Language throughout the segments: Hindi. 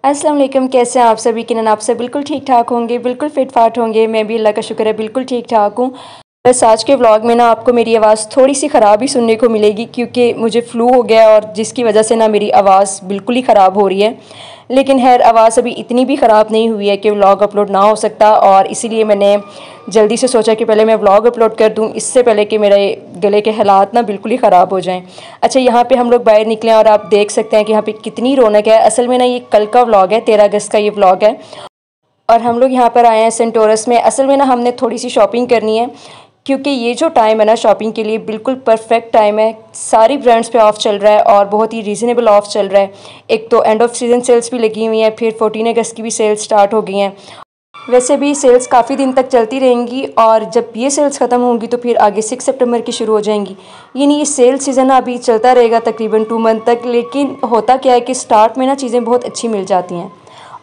अस्सलाम वालेकुम, कैसे हैं आप सभी? किन आप सब बिल्कुल ठीक ठाक होंगे, बिल्कुल फिट फाट होंगे। मैं भी अल्लाह का शुक्र है बिल्कुल ठीक ठाक हूँ। बस आज के व्लॉग में ना आपको मेरी आवाज़ थोड़ी सी ख़राब ही सुनने को मिलेगी क्योंकि मुझे फ़्लू हो गया और जिसकी वजह से ना मेरी आवाज़ बिल्कुल ही ख़राब हो रही है। लेकिन खैर आवाज़ अभी इतनी भी ख़राब नहीं हुई है कि व्लॉग अपलोड ना हो सकता, और इसीलिए मैंने जल्दी से सोचा कि पहले मैं व्लॉग अपलोड कर दूं, इससे पहले कि मेरे गले के हालात ना बिल्कुल ही ख़राब हो जाएं। अच्छा, यहाँ पे हम लोग बाहर निकले हैं और आप देख सकते हैं कि यहाँ पे कितनी रौनक है। असल में ना ये कल का व्लॉग है, 13 अगस्त का ये व्लॉग है, और हम लोग यहाँ पर आए हैं सेंटोरस में। असल में ना हमने थोड़ी सी शॉपिंग करनी है क्योंकि ये जो टाइम है ना शॉपिंग के लिए बिल्कुल परफेक्ट टाइम है। सारी ब्रांड्स पे ऑफ़ चल रहा है और बहुत ही रीज़नेबल ऑफ़ चल रहा है। एक तो एंड ऑफ सीज़न सेल्स भी लगी हुई हैं, फिर 14 अगस्त की भी सेल्स स्टार्ट हो गई हैं। वैसे भी सेल्स काफ़ी दिन तक चलती रहेंगी और जब ये सेल्स ख़त्म होंगी तो फिर आगे 6 सितंबर की शुरू हो जाएंगी। यानी ये सेल सीज़न अभी चलता रहेगा तकरीबन 2 मंथ तक। लेकिन होता क्या है कि स्टार्ट में ना चीज़ें बहुत अच्छी मिल जाती हैं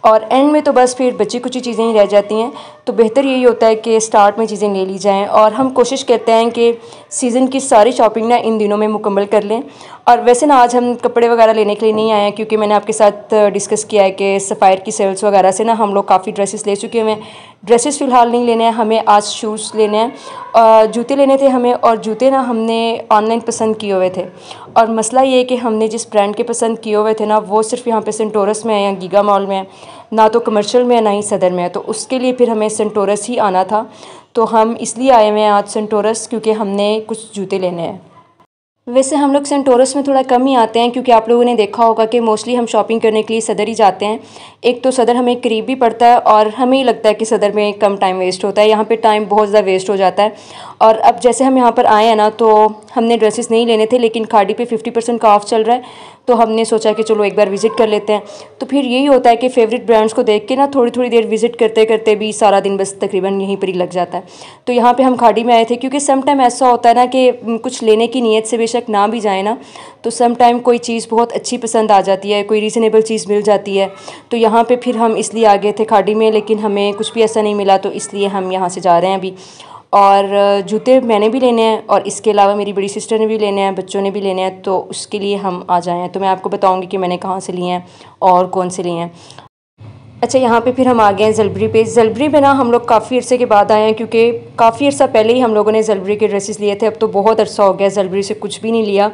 और एंड में तो बस फिर बची कुछ चीज़ें ही रह जाती हैं। तो बेहतर यही होता है कि स्टार्ट में चीज़ें ले ली जाएं, और हम कोशिश करते हैं कि सीज़न की सारी शॉपिंग ना इन दिनों में मुकम्मल कर लें। और वैसे ना आज हम कपड़े वगैरह लेने के लिए नहीं आए हैं क्योंकि मैंने आपके साथ डिस्कस किया है कि सफ़ायर की सेल्स वगैरह से ना हम लोग काफ़ी ड्रेसेस ले चुके हुए हैं। ड्रेसेस फ़िलहाल नहीं लेने हैं, हमें आज शूज़ लेने हैं, जूते लेने थे हमें, और जूते ना हमने ऑनलाइन पसंद किए हुए थे। और मसला ये है कि हमने जिस ब्रांड के पसंद किए हुए थे ना वो सिर्फ यहाँ पे सेंटोरस में है या गीगा मॉल में है, ना तो कमर्शियल में है ना ही सदर में है। तो उसके लिए फिर हमें सेंटोरस ही आना था। तो हम इसलिए आए हुए हैं आज सेंटोरस क्योंकि हमने कुछ जूते लेने हैं। वैसे हम लोग सेंटोरस में थोड़ा कम ही आते हैं क्योंकि आप लोगों ने देखा होगा कि मोस्टली हम शॉपिंग करने के लिए सदर ही जाते हैं। एक तो सदर हमें करीब भी पड़ता है और हमें ही लगता है कि सदर में कम टाइम वेस्ट होता है। यहाँ पे टाइम बहुत ज़्यादा वेस्ट हो जाता है। और अब जैसे हम यहाँ पर आए हैं ना तो हमने ड्रेसेस नहीं लेने थे, लेकिन खाड़ी पे 50% का ऑफ़ चल रहा है तो हमने सोचा कि चलो एक बार विज़िट कर लेते हैं। तो फिर यही होता है कि फ़ेवरेट ब्रांड्स को देख के ना थोड़ी थोड़ी देर विज़िट करते करते भी सारा दिन बस तकरीबन यहीं पर ही लग जाता है। तो यहाँ पे हम खाड़ी में आए थे क्योंकि सम टाइम ऐसा होता है ना कि कुछ लेने की नीयत से बेशक ना भी जाए ना, तो सम टाइम कोई चीज़ बहुत अच्छी पसंद आ जाती है, कोई रीज़नेबल चीज़ मिल जाती है। तो यहाँ पे फिर हम इसलिए आ गए थे खाड़ी में, लेकिन हमें कुछ भी ऐसा नहीं मिला तो इसलिए हम यहाँ से जा रहे हैं अभी। और जूते मैंने भी लेने हैं और इसके अलावा मेरी बड़ी सिस्टर ने भी लेने हैं, बच्चों ने भी लेने हैं, तो उसके लिए हम आ जाए हैं। तो मैं आपको बताऊँगी कि मैंने कहाँ से लिए हैं और कौन से लिए हैं। अच्छा, यहाँ पे फिर हम आ गए हैं ज़लबरी पे। ज़लबरी में ना हम लोग काफ़ी अरसे के बाद आए हैं क्योंकि काफ़ी अर्सा पहले ही हम लोगों ने ज़लबरी के ड्रेसेस लिए थे। अब तो बहुत अरसा हो गया ज़लबरी से कुछ भी नहीं लिया।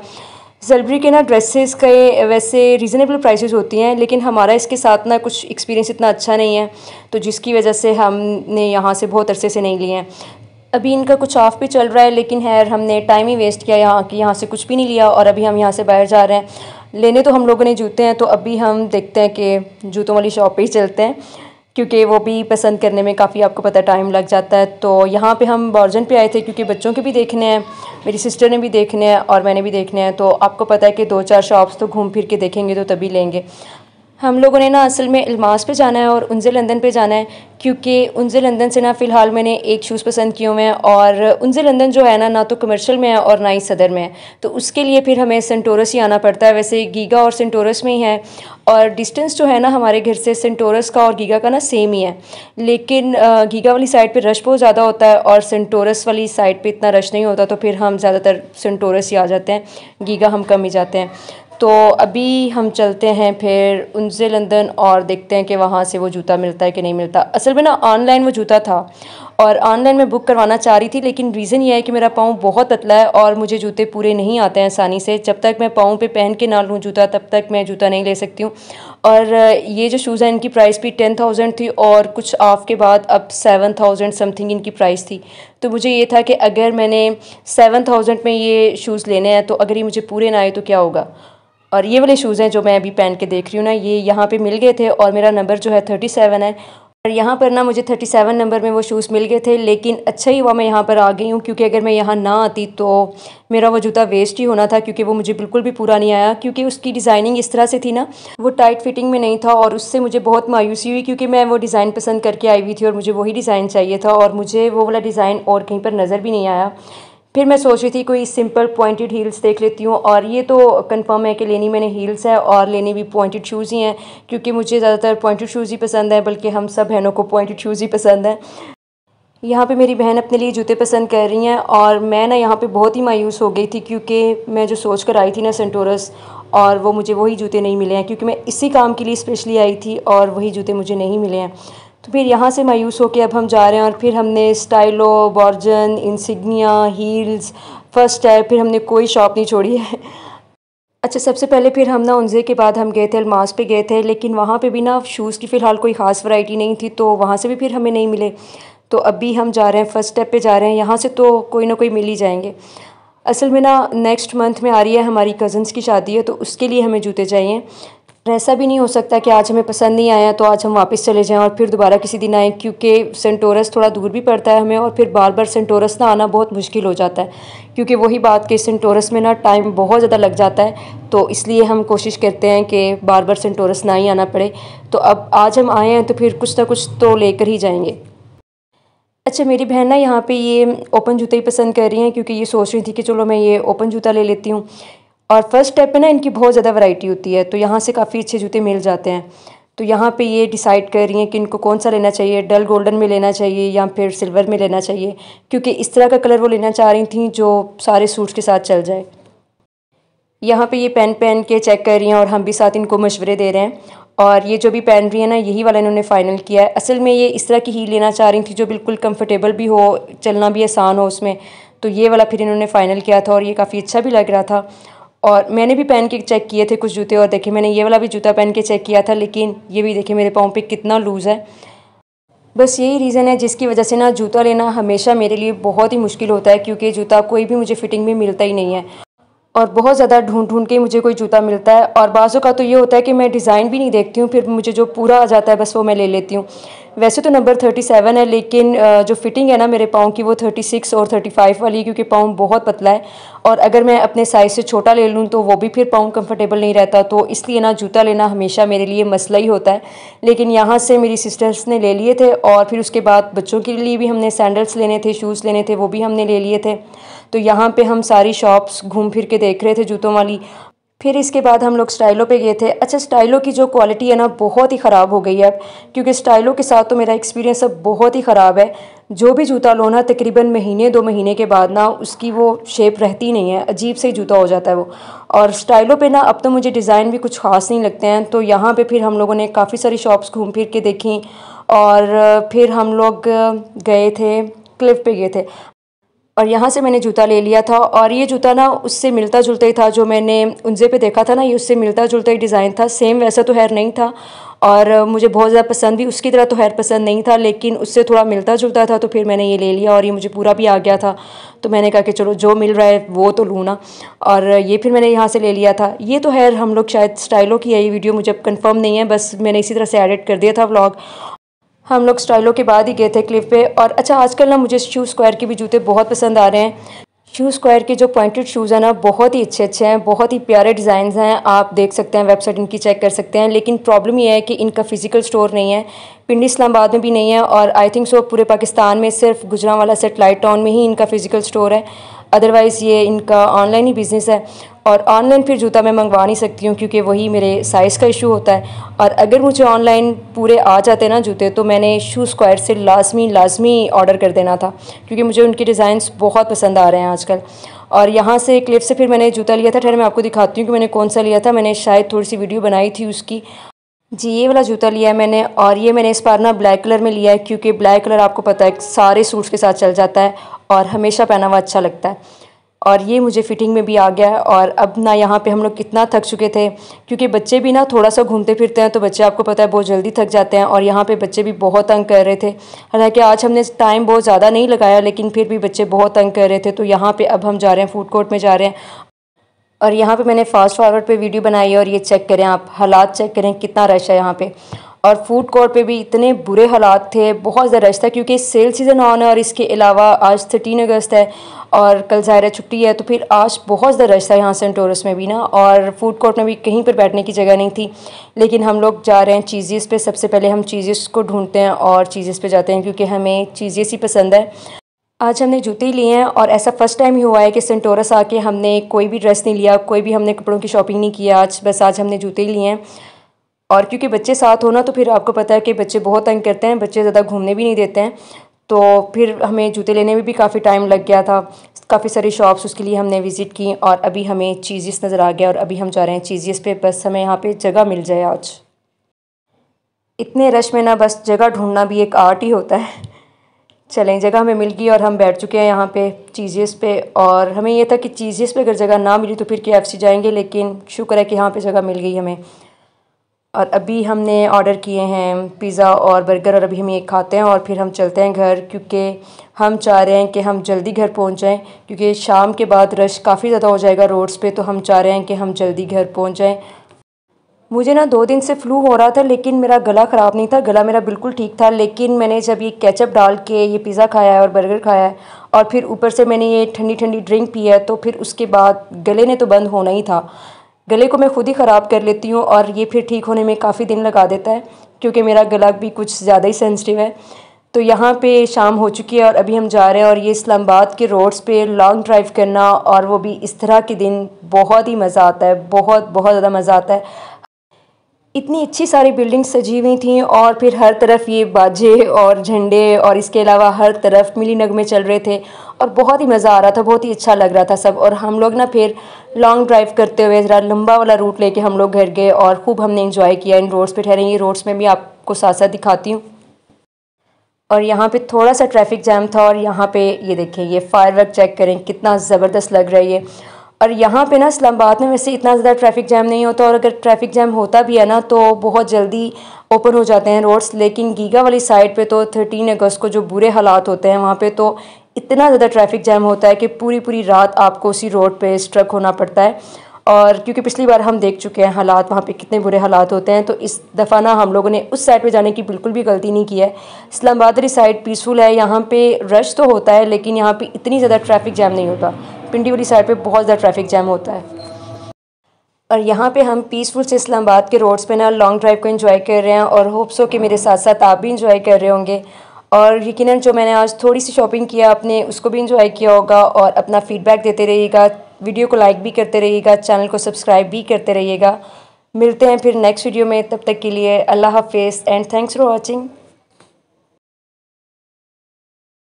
ज़लबरी के ना ड्रेसेस के वैसे रीज़नेबल प्राइसेस होती हैं, लेकिन हमारा इसके साथ ना कुछ एक्सपीरियंस इतना अच्छा नहीं है, तो जिसकी वजह से हमने यहाँ से बहुत अरसे से नहीं लिए हैं। अभी इनका कुछ ऑफ भी चल रहा है, लेकिन खैर हमने टाइम ही वेस्ट किया यहाँ से कुछ भी नहीं लिया, और अभी हम यहाँ से बाहर जा रहे हैं। लेने तो हम लोगों ने जूते हैं, तो अभी हम देखते हैं कि जूतों वाली शॉप पे ही चलते हैं क्योंकि वो भी पसंद करने में काफ़ी आपको पता टाइम लग जाता है। तो यहाँ पे हम बॉर्जन पे आए थे क्योंकि बच्चों के भी देखने हैं, मेरी सिस्टर ने भी देखने हैं और मैंने भी देखने हैं। तो आपको पता है कि 2-4 शॉप्स तो घूम फिर के देखेंगे तो तभी लेंगे। हम लोगों ने ना असल में इल्मास पे जाना है और उनसे लंदन पे जाना है क्योंकि उनसे लंदन से ना फ़िलहाल मैंने एक शूज़ पसंद किए हुए हैं, और उनसे लंदन जो है ना तो कमर्शियल में है और ना ही सदर में है। तो उसके लिए फिर हमें सेंटोरस ही आना पड़ता है। वैसे गीगा और सेंटोरस में ही है, और डिस्टेंस जो है ना हमारे घर से सेंटोरस का और गीगा का ना सेम ही है, लेकिन गीगा वाली साइड पे रश बहुत ज़्यादा होता है और सेंटोरस वाली साइड पे इतना रश नहीं होता। तो फिर हम ज़्यादातर सेंटोरस ही आ जाते हैं, गीगा हम कम ही जाते हैं। तो अभी हम चलते हैं फिर उनसे लंदन और देखते हैं कि वहाँ से वो जूता मिलता है कि नहीं मिलता। असल में ना ऑनलाइन वो जूता था और ऑनलाइन मैं बुक करवाना चाह रही थी, लेकिन रीज़न ये है कि मेरा पाँव बहुत पतला है और मुझे जूते पूरे नहीं आते हैं आसानी से। जब तक मैं पाँव पे पहन के ना लूँ जूता तब तक मैं जूता नहीं ले सकती हूँ। और ये जो शूज़ हैं इनकी प्राइस भी 10,000 थी और कुछ ऑफ के बाद अब 7,000 समथिंग इनकी प्राइस थी। तो मुझे ये था कि अगर मैंने 7,000 में ये शूज़ लेने हैं तो अगर ये मुझे पूरे ना आए तो क्या होगा। और ये वाले शूज़ हैं जो मैं अभी पहन के देख रही हूँ ना, ये यहाँ पे मिल गए थे और मेरा नंबर जो है 37 है, और यहाँ पर ना मुझे 37 नंबर में वो शूज़ मिल गए थे। लेकिन अच्छा ही हुआ मैं यहाँ पर आ गई हूँ क्योंकि अगर मैं यहाँ ना आती तो मेरा वो जूता वेस्ट ही होना था, क्योंकि वो मुझे बिल्कुल भी पूरा नहीं आया क्योंकि उसकी डिज़ाइनिंग इस तरह से थी ना, वो टाइट फिटिंग में नहीं था और उससे मुझे बहुत मायूसी हुई क्योंकि मैं वो डिज़ाइन पसंद करके आई हुई थी और मुझे वही डिज़ाइन चाहिए था और मुझे वो वाला डिज़ाइन और कहीं पर नज़र भी नहीं आया। फिर मैं सोच रही थी कोई सिंपल पॉइंटेड हील्स देख लेती हूँ, और ये तो कंफर्म है कि लेनी मैंने हील्स है और लेनी भी पॉइंटेड शूज़ ही हैं क्योंकि मुझे ज़्यादातर पॉइंटेड शूज़ ही पसंद है, बल्कि हम सब बहनों को पॉइंटेड शूज़ ही पसंद है। यहाँ पे मेरी बहन अपने लिए जूते पसंद कर रही हैं और मैं ना यहाँ पे बहुत ही मायूस हो गई थी क्योंकि मैं जो सोच कर आई थी ना सेंटोरस, और वो मुझे वही जूते नहीं मिले हैं, क्योंकि मैं इसी काम के लिए स्पेशली आई थी और वही जूते मुझे नहीं मिले हैं। तो फिर यहाँ से मायूस होकर अब हम जा रहे हैं और फिर हमने Stylo, Borjan, Insignia, Heels, First Step, फिर हमने कोई शॉप नहीं छोड़ी है। अच्छा, सबसे पहले फिर हम ना उनसे के बाद हम गए थे अल्मास पे गए थे, लेकिन वहाँ पे भी ना शूज़ की फ़िलहाल कोई ख़ास वैरायटी नहीं थी, तो वहाँ से भी फिर हमें नहीं मिले। तो अभी हम जा रहे हैं फर्स्ट स्टेप पे जा रहे हैं, यहाँ से तो कोई ना कोई मिल ही जाएंगे। असल में ना नेक्स्ट मंथ में आ रही है हमारी कज़न्स की शादी है, तो उसके लिए हमें जूते चाहिए। और ऐसा भी नहीं हो सकता कि आज हमें पसंद नहीं आया तो आज हम वापस चले जाएं और फिर दोबारा किसी दिन आएँ, क्योंकि सेंटोरस थोड़ा दूर भी पड़ता है हमें, और फिर बार बार सेंटोरस ना आना बहुत मुश्किल हो जाता है, क्योंकि वही बात कि सेंटोरस में ना टाइम बहुत ज़्यादा लग जाता है। तो इसलिए हम कोशिश करते हैं कि बार बार सेंटोरस ना ही आना पड़े। तो अब आज हम आए हैं तो फिर कुछ ना कुछ तो लेकर ही जाएंगे। अच्छा, मेरी बहन ना यहाँ पे ये ओपन जूते ही पसंद कर रही हैं, क्योंकि ये सोच रही थी कि चलो मैं ये ओपन जूता ले लेती हूँ। और फर्स्ट स्टेप पे ना इनकी बहुत ज़्यादा वैरायटी होती है, तो यहाँ से काफ़ी अच्छे जूते मिल जाते हैं। तो यहाँ पे ये डिसाइड कर रही हैं कि इनको कौन सा लेना चाहिए, डल गोल्डन में लेना चाहिए या फिर सिल्वर में लेना चाहिए, क्योंकि इस तरह का कलर वो लेना चाह रही थी जो सारे सूट्स के साथ चल जाए। यहाँ पे ये पेन पहन के चेक कर रही हैं और हम भी साथ इनको मशवरे दे रहे हैं। और ये जो भी पहन रही है ना, यही वाला इन्होंने फ़ाइनल किया है। असल में ये इस तरह की हील लेना चाह रही थी जो बिल्कुल कंफर्टेबल भी हो, चलना भी आसान हो उसमें। तो ये वाला फिर इन्होंने फ़ाइनल किया था और ये काफ़ी अच्छा भी लग रहा था। और मैंने भी पहन के चेक किए थे कुछ जूते, और देखे मैंने ये वाला भी जूता पहन के चेक किया था, लेकिन ये भी देखे मेरे पाँव पे कितना लूज़ है। बस यही रीज़न है जिसकी वजह से ना जूता लेना हमेशा मेरे लिए बहुत ही मुश्किल होता है, क्योंकि जूता कोई भी मुझे फ़िटिंग में मिलता ही नहीं है और बहुत ज़्यादा ढूंढ ढूंढ के मुझे कोई जूता मिलता है। और बाज़ों का तो ये होता है कि मैं डिज़ाइन भी नहीं देखती हूँ, फिर मुझे जो पूरा आ जाता है बस वो मैं ले लेती हूँ। वैसे तो नंबर 37 है, लेकिन जो फिटिंग है ना मेरे पाँव की वो 36 और 35 वाली है, क्योंकि पाँव बहुत पतला है और अगर मैं अपने साइज़ से छोटा ले लूँ तो वो भी फिर पाँव कंफर्टेबल नहीं रहता। तो इसलिए ना जूता लेना हमेशा मेरे लिए मसला ही होता है। लेकिन यहाँ से मेरी सिस्टर्स ने ले लिए थे और फिर उसके बाद बच्चों के लिए भी हमने सैंडल्स लेने थे, शूज़ लेने थे, वो भी हमने ले लिए थे। तो यहाँ पे हम सारी शॉप्स घूम फिर के देख रहे थे जूतों वाली। फिर इसके बाद हम लोग स्टाइलो पे गए थे। अच्छा, स्टाइलो की जो क्वालिटी है ना बहुत ही ख़राब हो गई है अब, क्योंकि स्टाइलो के साथ तो मेरा एक्सपीरियंस अब बहुत ही ख़राब है। जो भी जूता लो ना तकरीबन महीने 2 महीने के बाद ना उसकी वो शेप रहती नहीं है, अजीब से ही जूता हो जाता है वो। और स्टाइलो पे ना अब तो मुझे डिज़ाइन भी कुछ ख़ास नहीं लगते हैं। तो यहाँ पे फिर हम लोगों ने काफ़ी सारी शॉप्स घूम फिर के देखी और फिर हम लोग गए थे, क्लिफ पे गए थे और यहाँ से मैंने जूता ले लिया था। और ये जूता ना उससे मिलता जुलता ही था जो मैंने उनसे पे देखा था ना, ये उससे मिलता जुलता ही डिज़ाइन था, सेम वैसा तो हेयर नहीं था और मुझे बहुत ज़्यादा पसंद भी उसकी तरह तो हेयर पसंद नहीं था, लेकिन उससे थोड़ा मिलता जुलता था। तो फिर मैंने ये ले लिया और ये मुझे पूरा भी आ गया था। तो मैंने कहा कि चलो जो मिल रहा है वो तो लूँ ना, और ये फिर मैंने यहाँ से ले लिया था। ये तो हेयर हम लोग शायद स्टाइलो की है, ये वीडियो मुझे कंफर्म नहीं है, बस मैंने इसी तरह से एडिट कर दिया था व्लॉग। हम लोग स्टाइलो के बाद ही गए थे क्लिफ पे। और अच्छा, आजकल ना मुझे शू स्क्वायर के भी जूते बहुत पसंद आ रहे हैं। शू स्क्वायर के जो पॉइंटेड शूज़ हैं ना बहुत ही अच्छे अच्छे हैं, बहुत ही प्यारे डिज़ाइन हैं, आप देख सकते हैं, वेबसाइट इनकी चेक कर सकते हैं। लेकिन प्रॉब्लम ये है कि इनका फ़िज़िकल स्टोर नहीं है, पिंडी इस्लामाबाद में भी नहीं है और आई थिंक सो पूरे पाकिस्तान में सिर्फ गुजरांवाला सेटेलाइट टाउन में ही इनका फ़िज़िकल स्टोर है। अदरवाइज़ ये इनका ऑनलाइन ही बिज़नेस है और ऑनलाइन फिर जूता मैं मंगवा नहीं सकती हूँ, क्योंकि वही मेरे साइज़ का इशू होता है। और अगर मुझे ऑनलाइन पूरे आ जाते ना जूते तो मैंने शू स्क्वायर से लाजमी ऑर्डर कर देना था, क्योंकि मुझे उनके डिज़ाइंस बहुत पसंद आ रहे हैं आजकल। और यहाँ से क्लिप से फिर मैंने जूता लिया था। ठहर मैं आपको दिखाती हूँ कि मैंने कौन सा लिया था, मैंने शायद थोड़ी सी वीडियो बनाई थी उसकी। जी, ये वाला जूता लिया है मैंने, और ये मैंने इस बार ना ब्लैक कलर में लिया है, क्योंकि ब्लैक कलर आपको पता है सारे सूट्स के साथ चल जाता है और हमेशा पहना हुआ अच्छा लगता है। और ये मुझे फ़िटिंग में भी आ गया है। और अब ना यहाँ पे हम लोग कितना थक चुके थे, क्योंकि बच्चे भी ना थोड़ा सा घूमते फिरते हैं तो बच्चे आपको पता है बहुत जल्दी थक जाते हैं, और यहाँ पे बच्चे भी बहुत तंग कर रहे थे। हालांकि आज हमने टाइम बहुत ज़्यादा नहीं लगाया, लेकिन फिर भी बच्चे बहुत तंग कर रहे थे। तो यहाँ पे अब हम जा रहे हैं फूड कोर्ट में जा रहे हैं, और यहाँ पे मैंने फास्ट फॉरवर्ड पे वीडियो बनाई है। और ये चेक करें आप, हालात चेक करें कितना रश है यहाँ पे। और फूड कोर्ट पे भी इतने बुरे हालात थे, बहुत ज़्यादा रश था, क्योंकि सेल सीज़न ऑन है और इसके अलावा आज 13 अगस्त है और कल ज़ाहिर छुट्टी है। तो फिर आज बहुत ज़्यादा रश था यहाँ सेंटोरस में भी ना, और फूड कोर्ट में भी कहीं पर बैठने की जगह नहीं थी। लेकिन हम लोग जा रहे हैं चीज़ेस पे। सबसे पहले हम चीज़ेस को ढूंढते हैं और चीज़ेस पे जाते हैं, क्योंकि हमें चीज़ेस ही पसंद है। आज हमने जूते ही लिए हैं और ऐसा फ़र्स्ट टाइम ही हुआ है कि सेंटोरस आके हमने कोई भी ड्रेस नहीं लिया, कोई भी हमने कपड़ों की शॉपिंग नहीं किया आज, बस आज हमने जूते ही लिए हैं। और क्योंकि बच्चे साथ हो ना तो फिर आपको पता है कि बच्चे बहुत तंग करते हैं, बच्चे ज़्यादा घूमने भी नहीं देते हैं। तो फिर हमें जूते लेने में भी काफ़ी टाइम लग गया था। काफ़ी सारी शॉप्स उसके लिए हमने विज़िट की और अभी हमें चीज़िस नज़र आ गया और अभी हम जा रहे हैं चीज़िस पे। बस हमें यहाँ पे जगह मिल जाए आज। इतने रश में ना बस जगह ढूंढना भी एक आर्ट ही होता है। चलें, जगह हमें मिल गई और हम बैठ चुके हैं यहाँ पे चीज़िस पे। और हमें ये था कि चीज़िस पे अगर जगह ना मिली तो फिर KFC जाएंगे, लेकिन शुक्र है कि यहाँ पे जगह मिल गई हमें। और अभी हमने ऑर्डर किए हैं पिज़्ज़ा और बर्गर और अभी हम ये खाते हैं और फिर हम चलते हैं घर, क्योंकि हम चाह रहे हैं कि हम जल्दी घर पहुंच जाएं, क्योंकि शाम के बाद रश काफ़ी ज़्यादा हो जाएगा रोड्स पे। तो हम चाह रहे हैं कि हम जल्दी घर पहुंच जाएं। मुझे ना 2 दिन से फ़्लू हो रहा था, लेकिन मेरा गला ख़राब नहीं था, गला मेरा बिल्कुल ठीक था। लेकिन मैंने जब ये केचप डाल के ये पिज़्ज़ा खाया है और बर्गर खाया है और फिर ऊपर से मैंने ये ठंडी ठंडी ड्रिंक पी है, तो फिर उसके बाद गले ने तो बंद होना ही था। गले को मैं खुद ही ख़राब कर लेती हूँ और ये फिर ठीक होने में काफ़ी दिन लगा देता है, क्योंकि मेरा गला भी कुछ ज़्यादा ही सेंसिटिव है। तो यहाँ पे शाम हो चुकी है और अभी हम जा रहे हैं। और ये इस्लामाबाद के रोड्स पे लॉन्ग ड्राइव करना और वो भी इस तरह के दिन बहुत ही मज़ा आता है, बहुत बहुत ज़्यादा मज़ा आता है। इतनी अच्छी सारी बिल्डिंग्स सजी हुई थी और फिर हर तरफ ये बाजे और झंडे और इसके अलावा हर तरफ मिली नगमे चल रहे थे और बहुत ही मज़ा आ रहा था, बहुत ही अच्छा लग रहा था सब। और हम लोग ना फिर लॉन्ग ड्राइव करते हुए ज़रा लंबा वाला रूट लेके हम लोग घर गए और खूब हमने इंजॉय किया। इन रोड्स पे ठहरे, ये रोड्स में भी आपको साथ साथ दिखाती हूँ। और यहाँ पे थोड़ा सा ट्रैफिक जैम था और यहाँ पे ये देखें, ये फायरवर्क चेक करें कितना ज़बरदस्त लग रहा है ये। और यहाँ पे ना इस्लामाबाद में वैसे इतना ज़्यादा ट्रैफिक जैम नहीं होता, और अगर ट्रैफिक जैम होता भी है ना तो बहुत जल्दी ओपन हो जाते हैं रोड्स। लेकिन गीगा वाली साइड पे तो 13 अगस्त को जो बुरे हालात होते हैं वहाँ पे तो इतना ज़्यादा ट्रैफिक जैम होता है कि पूरी पूरी रात आपको उसी रोड पे स्ट्रक होना पड़ता है। और क्योंकि पिछली बार हम देख चुके हैं हालात वहाँ पे कितने बुरे हालात होते हैं, तो इस दफ़ा ना हम लोगों ने उस साइड पे जाने की बिल्कुल भी गलती नहीं की है। इस्लामाबाद वाली साइड पीसफुल है, यहाँ पे रश तो होता है लेकिन यहाँ पे इतनी ज़्यादा ट्रैफिक जैम नहीं होता। पिंडी वाली साइड पे बहुत ज़्यादा ट्रैफिक जैम होता है। और यहाँ पे हम पीसफुल से इस्लामाबाद के रोड्स पे ना लॉन्ग ड्राइव को एंजॉय कर रहे हैं और होप्स हो कि मेरे साथ साथ आप भी इंजॉय कर रहे होंगे। और यकीनन जो मैंने आज थोड़ी सी शॉपिंग किया आपने उसको भी इंजॉय किया होगा और अपना फ़ीडबैक देते रहिएगा, वीडियो को लाइक भी करते रहिएगा, चैनल को सब्सक्राइब भी करते रहिएगा। मिलते हैं फिर नेक्स्ट वीडियो में, तब तक के लिए अल्लाह हाफिज़ एंड थैंक्स फॉर वॉचिंग।